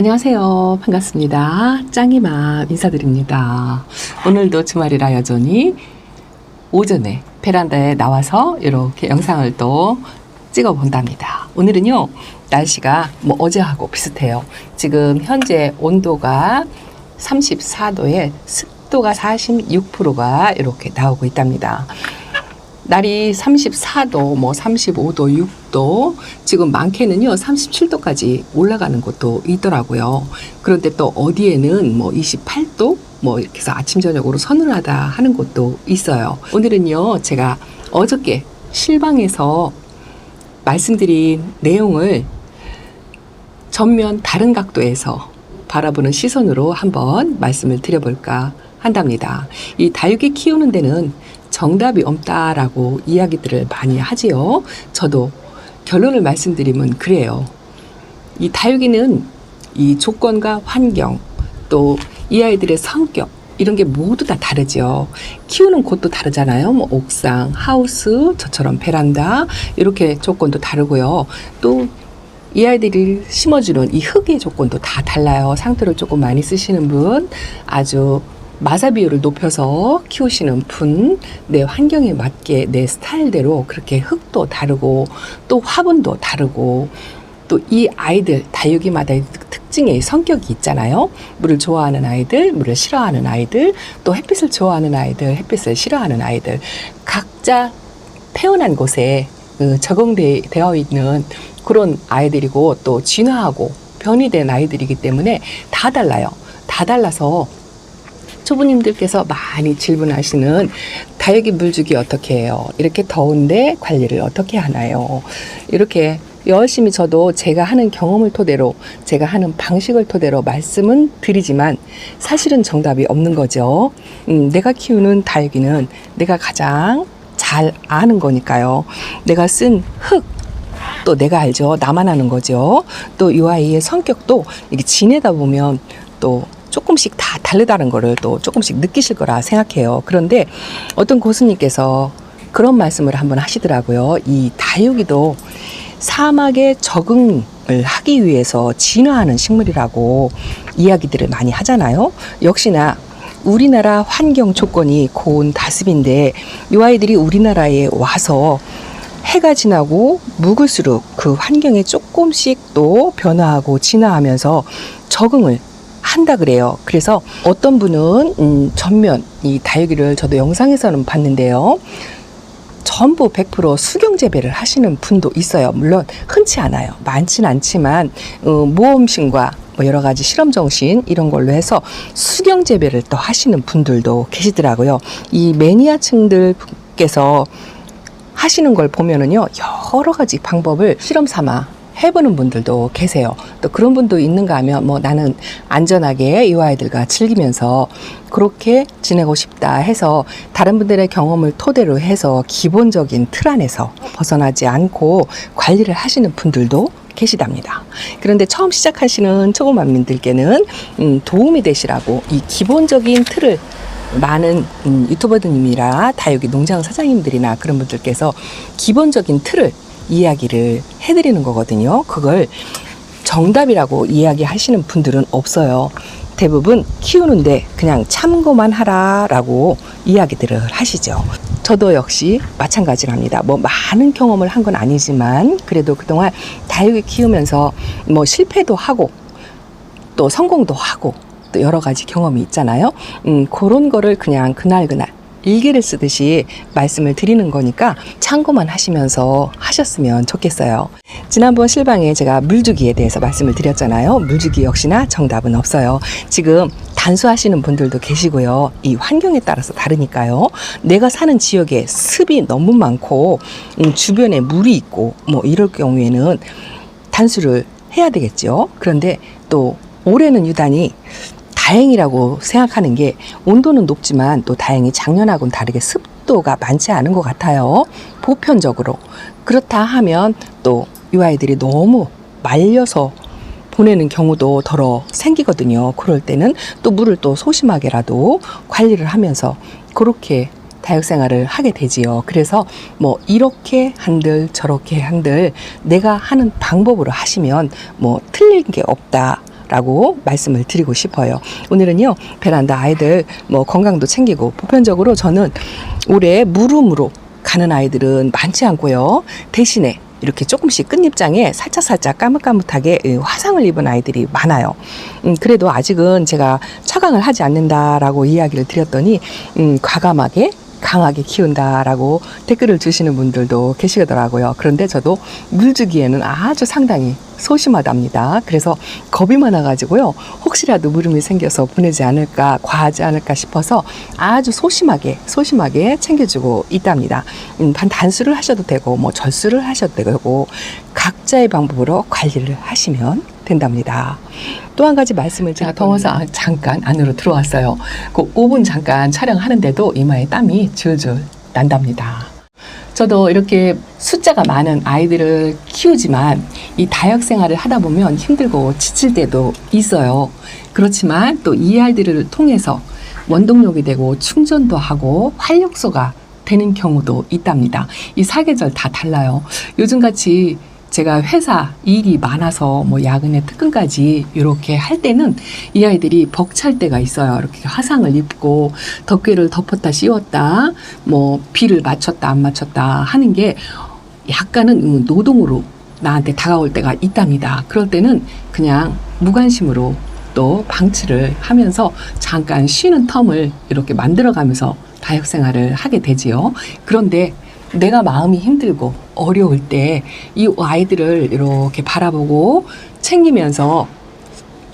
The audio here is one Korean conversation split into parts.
안녕하세요. 반갑습니다. 짱이맘 인사드립니다. 오늘도 주말이라 여전히 오전에 베란다에 나와서 이렇게 영상을 또 찍어 본답니다. 오늘은요, 날씨가 어제하고 비슷해요. 지금 현재 온도가 34도에 습도가 46%가 이렇게 나오고 있답니다. 날이 34도, 35도, 6도, 지금 많게는요 37도까지 올라가는 곳도 있더라고요. 그런데 또 어디에는 28도, 이렇게 해서 아침 저녁으로 서늘하다 하는 곳도 있어요. 오늘은요, 제가 어저께 실방에서 말씀드린 내용을 전면 다른 각도에서 바라보는 시선으로 한번 말씀을 드려볼까 한답니다. 이 다육이 키우는 데는 정답이 없다라고 이야기들을 많이 하지요. 저도 결론을 말씀드리면 그래요. 이 다육이는 이 조건과 환경, 또 이 아이들의 성격, 이런 게 모두 다 다르죠. 키우는 곳도 다르잖아요. 옥상, 하우스, 저처럼 베란다, 이렇게 조건도 다르고요. 또 이 아이들이 심어주는 이 흙의 조건도 다 달라요. 상토를 조금 많이 쓰시는 분, 아주 마사 비율을 높여서 키우시는 분, 내 환경에 맞게 내 스타일대로 그렇게 흙도 다르고 또 화분도 다르고 또 이 아이들 다육이마다 특징의 성격이 있잖아요. 물을 좋아하는 아이들, 물을 싫어하는 아이들, 또 햇빛을 좋아하는 아이들, 햇빛을 싫어하는 아이들, 각자 태어난 곳에 적응되어 있는 그런 아이들이고 또 진화하고 변이 된 아이들이기 때문에 다 달라요. 다 달라서 초보님들께서 많이 질문하시는 다육이 물주기 어떻게 해요? 이렇게 더운데 관리를 어떻게 하나요? 이렇게 열심히 저도 제가 하는 경험을 토대로, 제가 하는 방식을 토대로 말씀은 드리지만 사실은 정답이 없는 거죠. 내가 키우는 다육이는 내가 가장 잘 아는 거니까요. 내가 쓴 흙, 또 내가 알죠. 나만 아는 거죠. 또 이 아이의 성격도 이게 지내다 보면 또 조금씩 다 다르다는 거를 또 조금씩 느끼실 거라 생각해요. 그런데 어떤 고수님께서 그런 말씀을 한번 하시더라고요. 이 다육이도 사막에 적응을 하기 위해서 진화하는 식물이라고 이야기들을 많이 하잖아요. 역시나 우리나라 환경 조건이 고온 다습인데 이 아이들이 우리나라에 와서 해가 지나고 묵을수록 그 환경에 조금씩 또 변화하고 진화하면서 적응을 한다 그래요. 그래서 어떤 분은 전면 이 다육이를 저도 영상에서는 봤는데요. 전부 100% 수경 재배를 하시는 분도 있어요. 물론 흔치 않아요. 많진 않지만 모험심과 여러 가지 실험 정신 이런 걸로 해서 수경 재배를 또 하시는 분들도 계시더라고요. 이 매니아층들께서 하시는 걸 보면은요, 여러 가지 방법을 실험 삼아 해보는 분들도 계세요. 또 그런 분도 있는가 하면 나는 안전하게 이 아이들과 즐기면서 그렇게 지내고 싶다 해서 다른 분들의 경험을 토대로 해서 기본적인 틀 안에서 벗어나지 않고 관리를 하시는 분들도 계시답니다. 그런데 처음 시작하시는 초보맘님들께는 도움이 되시라고 이 기본적인 틀을 많은 유튜버님이나 다육이 농장 사장님들이나 그런 분들께서 기본적인 틀을 이야기를 해드리는 거거든요. 그걸 정답이라고 이야기하시는 분들은 없어요. 대부분 키우는데 그냥 참고만 하라라고 이야기들을 하시죠. 저도 역시 마찬가지랍니다. 많은 경험을 한 건 아니지만 그래도 그동안 다육이 키우면서 실패도 하고 또 성공도 하고 또 여러 가지 경험이 있잖아요. 그런 거를 그냥 그날그날 일기를 쓰듯이 말씀을 드리는 거니까 참고만 하시면서 하셨으면 좋겠어요. 지난번 실방에 제가 물주기에 대해서 말씀을 드렸잖아요. 물주기 역시나 정답은 없어요. 지금 단수하시는 분들도 계시고요. 이 환경에 따라서 다르니까요. 내가 사는 지역에 습이 너무 많고 주변에 물이 있고 이럴 경우에는 단수를 해야 되겠죠. 그런데 또 올해는 유단히 다행이라고 생각하는 게 온도는 높지만 또 다행히 작년하고는 다르게 습도가 많지 않은 것 같아요. 보편적으로. 그렇다 하면 또 이 아이들이 너무 말려서 보내는 경우도 덜어 생기거든요. 그럴 때는 또 물을 또 소심하게라도 관리를 하면서 그렇게 다육생활을 하게 되지요. 그래서 이렇게 한들 저렇게 한들 내가 하는 방법으로 하시면 틀린 게 없다 된다라고 말씀을 드리고 싶어요. 오늘은요, 베란다 아이들 뭐 건강도 챙기고, 보편적으로 저는 올해 무름으로 가는 아이들은 많지 않고요. 대신에 이렇게 조금씩 끝잎장에 살짝살짝 까뭇까뭇하게 화상을 입은 아이들이 많아요. 그래도 아직은 제가 처강을 하지 않는다라고 이야기를 드렸더니 과감하게 강하게 키운다라고 댓글을 주시는 분들도 계시더라고요. 그런데 저도 물 주기에는 아주 상당히 소심하답니다. 그래서 겁이 많아가지고요. 혹시라도 물음이 생겨서 보내지 않을까, 과하지 않을까 싶어서 아주 소심하게 챙겨주고 있답니다. 단수를 하셔도 되고, 뭐 절수를 하셔도 되고, 각자의 방법으로 관리를 하시면 된답니다. 또 한 가지 말씀을 제가 더워서 잠깐 안으로 들어왔어요. 그 5분 잠깐 촬영하는데도 이마에 땀이 줄줄 난답니다. 저도 이렇게 숫자가 많은 아이들을 키우지만 이 다육 생활을 하다 보면 힘들고 지칠 때도 있어요. 그렇지만 또 이 아이들을 통해서 원동력이 되고 충전도 하고 활력소가 되는 경우도 있답니다. 이 사계절 다 달라요. 요즘같이 제가 회사 일이 많아서 뭐 야근에 특근까지 이렇게 할 때는 이 아이들이 벅찰 때가 있어요. 이렇게 화상을 입고 덮개를 덮었다 씌웠다, 뭐 비를 맞췄다 안 맞췄다 하는 게 약간은 노동으로 나한테 다가올 때가 있답니다. 그럴 때는 그냥 무관심으로 또 방치를 하면서 잠깐 쉬는 텀을 이렇게 만들어가면서 다육 생활을 하게 되지요. 그런데 내가 마음이 힘들고 어려울 때 이 아이들을 이렇게 바라보고 챙기면서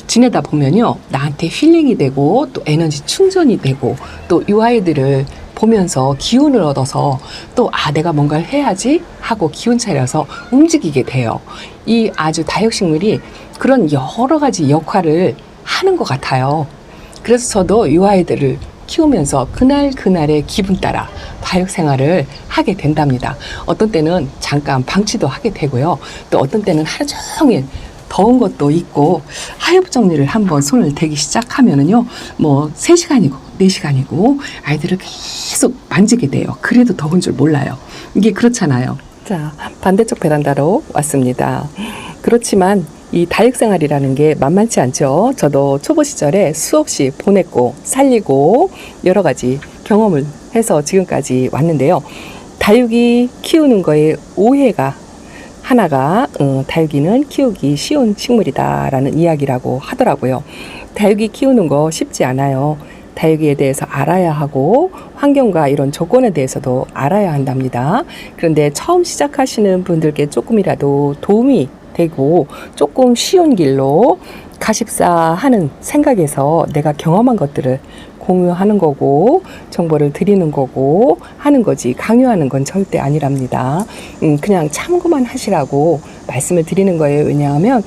지내다 보면요, 나한테 힐링이 되고 또 에너지 충전이 되고 또 이 아이들을 보면서 기운을 얻어서 또 내가 뭔가를 해야지 하고 기운 차려서 움직이게 돼요. 이 아주 다육식물이 그런 여러 가지 역할을 하는 것 같아요. 그래서 저도 이 아이들을 키우면서 그날의 기분 따라 다육 생활을 하게 된답니다. 어떤 때는 잠깐 방치도 하게 되고요. 또 어떤 때는 하루 종일 더운 것도 있고 하엽 정리를 한번 손을 대기 시작하면은요, 뭐 3시간이고 4시간이고 아이들을 계속 만지게 돼요. 그래도 더운 줄 몰라요. 이게 그렇잖아요. 자, 반대쪽 베란다로 왔습니다. 그렇지만 이 다육 생활이라는 게 만만치 않죠. 저도 초보 시절에 수없이 보냈고 살리고 여러 가지 경험을 해서 지금까지 왔는데요. 다육이 키우는 거에 오해가 하나가 다육이는 키우기 쉬운 식물이다라는 이야기라고 하더라고요. 다육이 키우는 거 쉽지 않아요. 다육이에 대해서 알아야 하고 환경과 이런 조건에 대해서도 알아야 한답니다. 그런데 처음 시작하시는 분들께 조금이라도 도움이 되고 조금 쉬운 길로 가십사 하는 생각에서 내가 경험한 것들을 공유하는 거고 정보를 드리는 거고 하는 거지, 강요하는 건 절대 아니랍니다. 그냥 참고만 하시라고 말씀을 드리는 거예요. 왜냐하면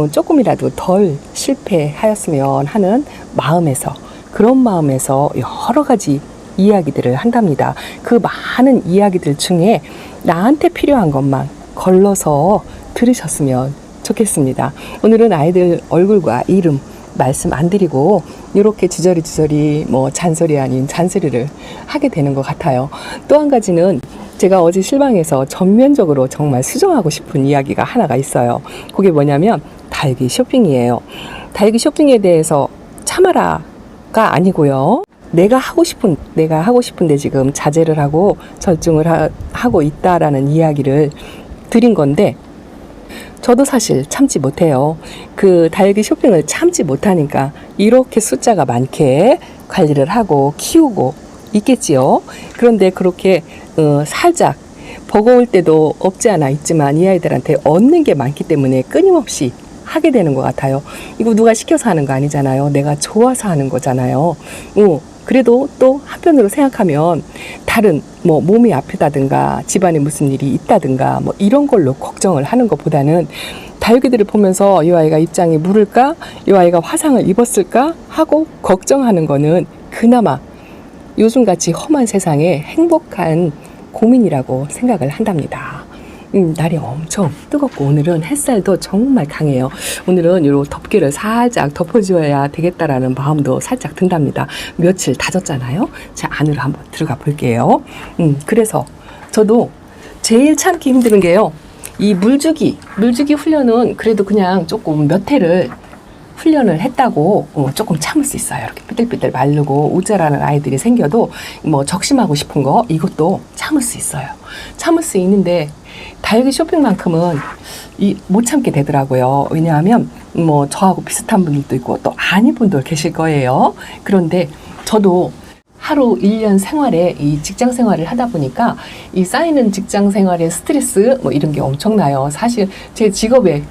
조금이라도 덜 실패하였으면 하는 마음에서, 그런 마음에서 여러 가지 이야기들을 한답니다. 그 많은 이야기들 중에 나한테 필요한 것만 걸러서 들으셨으면 좋겠습니다. 오늘은 아이들 얼굴과 이름 말씀 안 드리고 이렇게 주저리 뭐 잔소리 아닌 잔소리를 하게 되는 것 같아요. 또 한 가지는 제가 어제 실방에서 전면적으로 정말 수정하고 싶은 이야기가 하나가 있어요. 그게 뭐냐면 다육이 쇼핑이에요. 다육이 쇼핑에 대해서 참아라가 아니고요. 내가 하고 싶은데 지금 자제를 하고 절중을 하고 있다라는 이야기를 드린 건데, 저도 사실 참지 못해요. 그 다육이 쇼핑을 참지 못하니까 이렇게 숫자가 많게 관리를 하고 키우고 있겠지요. 그런데 그렇게 살짝 버거울 때도 없지 않아 있지만 이 아이들한테 얻는 게 많기 때문에 끊임없이 하게 되는 것 같아요. 이거 누가 시켜서 하는 거 아니잖아요. 내가 좋아서 하는 거잖아요. 그래도 또 한편으로 생각하면 다른 뭐 몸이 아프다든가 집안에 무슨 일이 있다든가 뭐 이런 걸로 걱정을 하는 것보다는 다육이들을 보면서 이 아이가 입장이 물을까? 이 아이가 화상을 입었을까? 하고 걱정하는 거는 그나마 요즘같이 험한 세상에 행복한 고민이라고 생각을 한답니다. 날이 엄청 뜨겁고 오늘은 햇살도 정말 강해요. 오늘은 요 덮개를 살짝 덮어줘야 되겠다라는 마음도 살짝 든답니다. 며칠 다졌잖아요. 자, 안으로 한번 들어가 볼게요. 그래서 저도 제일 참기 힘든 게요, 이 물주기 훈련은 그래도 그냥 조금 몇 회를 훈련을 했다고 조금 참을 수 있어요. 이렇게 삐뚤삐뚤 마르고 우쭐하는 아이들이 생겨도 뭐 적심하고 싶은 거 이것도 참을 수 있어요. 참을 수 있는데 다육이 쇼핑만큼은 못 참게 되더라고요. 왜냐하면 뭐 저하고 비슷한 분들도 있고 또 아닌 분들 계실 거예요. 그런데 저도 하루 1년 생활에 이 직장 생활을 하다 보니까 이 쌓이는 직장 생활의 스트레스 뭐 이런 게 엄청나요. 사실 제 직업에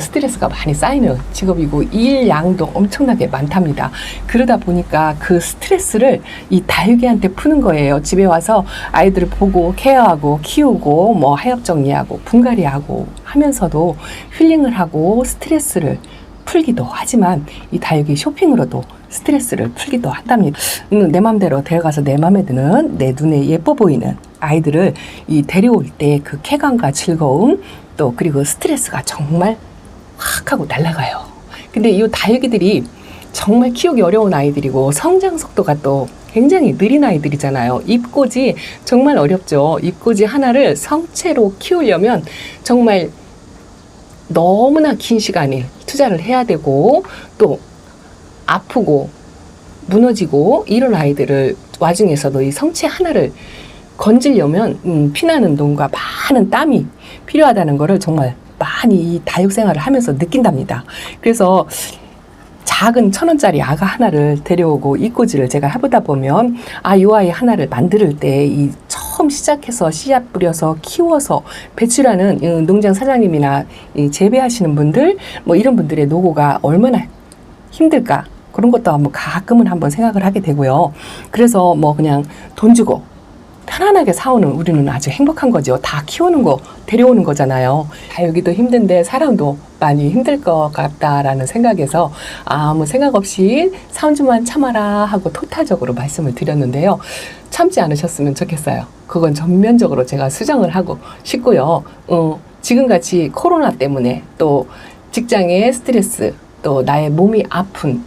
스트레스가 많이 쌓이는 직업이고 일 양도 엄청나게 많답니다. 그러다 보니까 그 스트레스를 이 다육이한테 푸는 거예요. 집에 와서 아이들을 보고 케어하고 키우고 뭐 하엽 정리하고 분갈이하고 하면서도 힐링을 하고 스트레스를 풀기도 하지만 이 다육이 쇼핑으로도 스트레스를 풀기도 한답니다. 내 맘대로 데려가서 내 맘에 드는 내 눈에 예뻐 보이는 아이들을 이 데려올 때 그 쾌감과 즐거움 또 그리고 스트레스가 정말 확 하고 날아가요. 근데 이 다육이들이 정말 키우기 어려운 아이들이고 성장 속도가 또 굉장히 느린 아이들이잖아요. 잎꽂이 정말 어렵죠. 잎꽂이 하나를 성체로 키우려면 정말 너무나 긴 시간을 투자를 해야 되고 또 아프고 무너지고 이런 아이들을 와중에서도 이 성체 하나를 건지려면 피나는 눈과 많은 땀이 필요하다는 거를 정말 많이 이 다육 생활을 하면서 느낀답니다. 그래서 작은 1,000원짜리 아가 하나를 데려오고 잎꽂이를 제가 해보다 보면 이 아이 하나를 만들 때 이 처음 시작해서 씨앗 뿌려서 키워서 배출하는 농장 사장님이나 재배하시는 분들 뭐 이런 분들의 노고가 얼마나 힘들까 그런 것도 가끔은 한번 생각을 하게 되고요. 그래서 뭐 그냥 돈 주고 편안하게 사오는 우리는 아주 행복한 거죠. 다 키우는 거 데려오는 거잖아요. 다육이도 힘든데 사람도 많이 힘들 것 같다라는 생각에서 아무 생각 없이 3주만 참아라 하고 토탈적으로 말씀을 드렸는데요. 참지 않으셨으면 좋겠어요. 그건 전면적으로 제가 수정을 하고 싶고요. 지금같이 코로나 때문에 또 직장의 스트레스 또 나의 몸이 아픈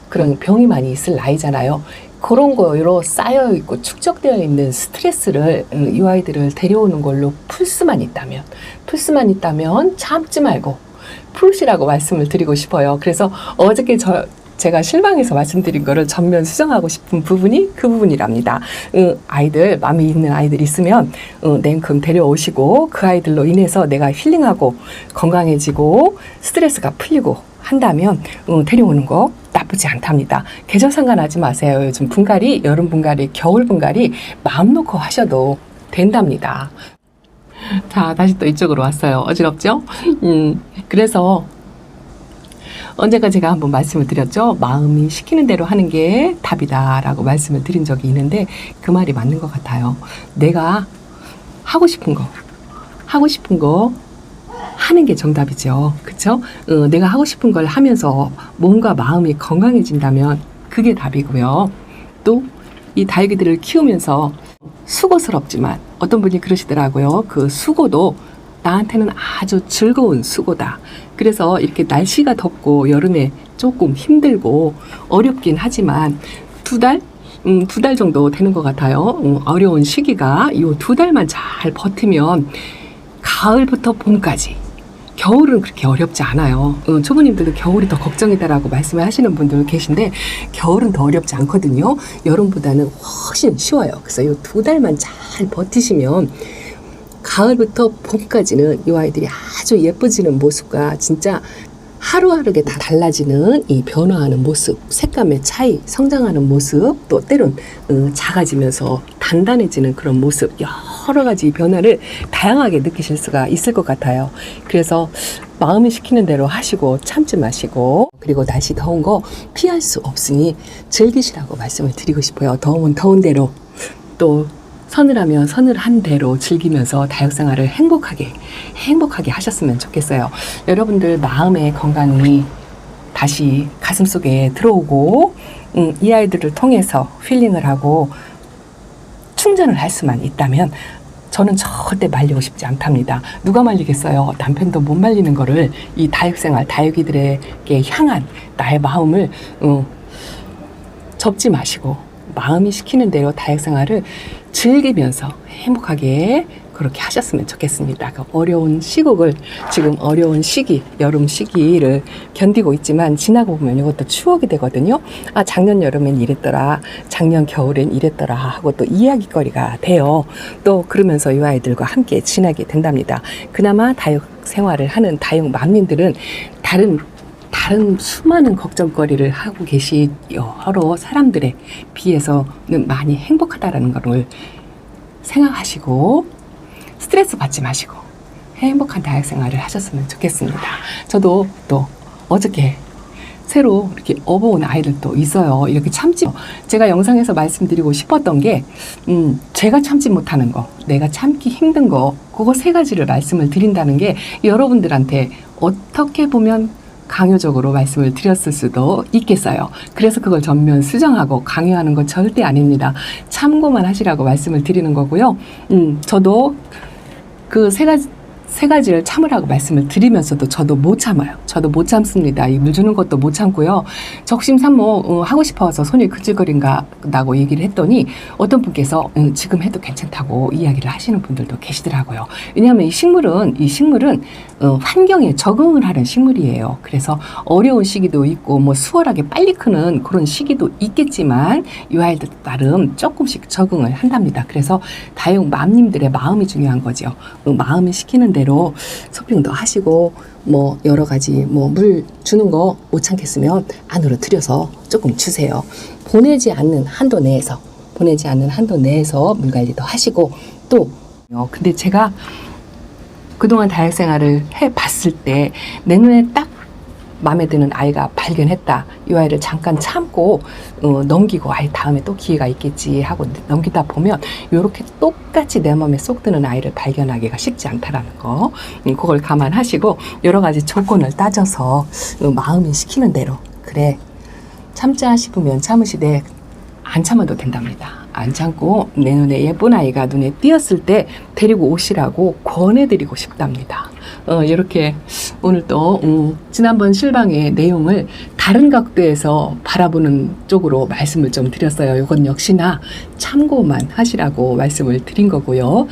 그런 병이 많이 있을 나이잖아요. 그런 거로 쌓여있고 축적되어 있는 스트레스를 이 아이들을 데려오는 걸로 풀 수만 있다면 참지 말고 푸시라고 말씀을 드리고 싶어요. 그래서 어저께 제가 실망해서 말씀드린 거를 전면 수정하고 싶은 부분이 그 부분이랍니다. 아이들 마음에 있는 아이들 있으면 냉큼 데려오시고 그 아이들로 인해서 내가 힐링하고 건강해지고 스트레스가 풀리고 한다면 데려오는 거 나쁘지 않답니다. 계절 상관하지 마세요. 요즘 분갈이, 여름 분갈이, 겨울 분갈이 마음 놓고 하셔도 된답니다. 자, 다시 또 이쪽으로 왔어요. 어지럽죠? 그래서 언젠가 제가 한번 말씀을 드렸죠. 마음이 시키는 대로 하는 게 답이다라고 말씀을 드린 적이 있는데 그 말이 맞는 것 같아요. 내가 하고 싶은 거 하는 게 정답이죠. 그쵸? 내가 하고 싶은 걸 하면서 몸과 마음이 건강해진다면 그게 답이고요. 또 이 다육이들을 키우면서 수고스럽지만 어떤 분이 그러시더라고요. 그 수고도 나한테는 아주 즐거운 수고다. 그래서 이렇게 날씨가 덥고 여름에 조금 힘들고 어렵긴 하지만 두 달 정도 되는 것 같아요. 어려운 시기가 이 2달만 잘 버티면 가을부터 봄까지 겨울은 그렇게 어렵지 않아요. 초보님들도 겨울이 더 걱정이다라고 말씀을 하시는 분들 계신데 겨울은 더 어렵지 않거든요. 여름보다는 훨씬 쉬워요. 그래서 이 2달만 잘 버티시면 가을부터 봄까지는 이 아이들이 아주 예뻐지는 모습과 진짜 하루하루게 다 달라지는 이 변화하는 모습, 색감의 차이, 성장하는 모습, 또 때론 작아지면서 단단해지는 그런 모습, 여러 가지 변화를 다양하게 느끼실 수가 있을 것 같아요. 그래서 마음이 시키는 대로 하시고 참지 마시고 그리고 날씨 더운 거 피할 수 없으니 즐기시라고 말씀을 드리고 싶어요. 더우면 더운 대로 또 서늘하면 서늘한 대로 즐기면서 다육생활을 행복하게 하셨으면 좋겠어요. 여러분들 마음의 건강이 다시 가슴속에 들어오고 이 아이들을 통해서 힐링을 하고 충전을 할 수만 있다면 저는 절대 말리고 싶지 않답니다. 누가 말리겠어요. 남편도 못 말리는 거를 이 다육생활, 다육이들에게 향한 나의 마음을 접지 마시고 마음이 시키는 대로 다육생활을 즐기면서 행복하게 그렇게 하셨으면 좋겠습니다. 그 어려운 시국을 지금 어려운 시기, 여름 시기를 견디고 있지만 지나고 보면 이것도 추억이 되거든요. 아, 작년 여름엔 이랬더라, 작년 겨울엔 이랬더라 하고 또 이야기거리가 돼요. 또 그러면서 이 아이들과 함께 지나게 된답니다. 그나마 다육 생활을 하는 다육 맘님들은 다른 수많은 걱정거리를 하고 계시 여러 사람들에 비해서는 많이 행복하다라는 것을 생각하시고 스트레스 받지 마시고 행복한 다육 생활을 하셨으면 좋겠습니다. 저도 또 어저께 새로 이렇게 업어온 아이들도 있어요. 이렇게 참지, 제가 영상에서 말씀드리고 싶었던 게 제가 참지 못하는 거, 내가 참기 힘든 거, 그거 세 가지를 말씀을 드린다는 게 여러분들한테 어떻게 보면 강요적으로 말씀을 드렸을 수도 있겠어요. 그래서 그걸 전면 수정하고 강요하는 건 절대 아닙니다. 참고만 하시라고 말씀을 드리는 거고요. 저도 그 세 가지를 참으라고 말씀을 드리면서도 저도 못 참아요. 저도 못 참습니다. 이 물 주는 것도 못 참고요. 적심산모 하고 싶어서 손이 그질거린다고 얘기를 했더니 어떤 분께서 지금 해도 괜찮다고 이야기를 하시는 분들도 계시더라고요. 왜냐하면 이 식물은 환경에 적응을 하는 식물이에요. 그래서 어려운 시기도 있고 뭐 수월하게 빨리 크는 그런 시기도 있겠지만 이 아이들 나름 조금씩 적응을 한답니다. 그래서 다육 맘님들의 마음이 중요한 거죠. 마음이 시키는 대로 쇼핑도 하시고 뭐 여러 가지 뭐 물 주는 거 못 참겠으면 안으로 들여서 조금 주세요. 보내지 않는 한도 내에서 물 관리도 하시고 또 근데 제가 그동안 다육 생활을 해 봤을 때 내 눈에 딱 마음에 드는 아이가 발견했다. 이 아이를 잠깐 참고 넘기고 아이 다음에 또 기회가 있겠지 하고 넘기다 보면 이렇게 똑같이 내 마음에 쏙 드는 아이를 발견하기가 쉽지 않다라는 거, 그걸 감안하시고 여러 가지 조건을 따져서 마음이 시키는 대로 그래 참자 싶으면 참으시되 안 참아도 된답니다. 안 참고 내 눈에 예쁜 아이가 눈에 띄었을 때 데리고 오시라고 권해드리고 싶답니다. 이렇게 오늘 또 지난번 실방의 내용을 다른 각도에서 바라보는 쪽으로 말씀을 좀 드렸어요. 이건 역시나 참고만 하시라고 말씀을 드린 거고요.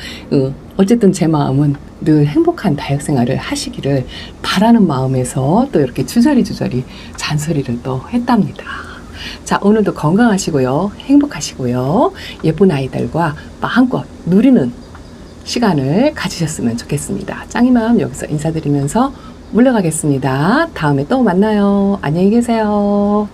어쨌든 제 마음은 늘 행복한 다육 생활을 하시기를 바라는 마음에서 또 이렇게 주저리 잔소리를 또 했답니다. 자, 오늘도 건강하시고요. 행복하시고요. 예쁜 아이들과 마음껏 누리는 시간을 가지셨으면 좋겠습니다. 짱이맘 여기서 인사드리면서 물러가겠습니다. 다음에 또 만나요. 안녕히 계세요.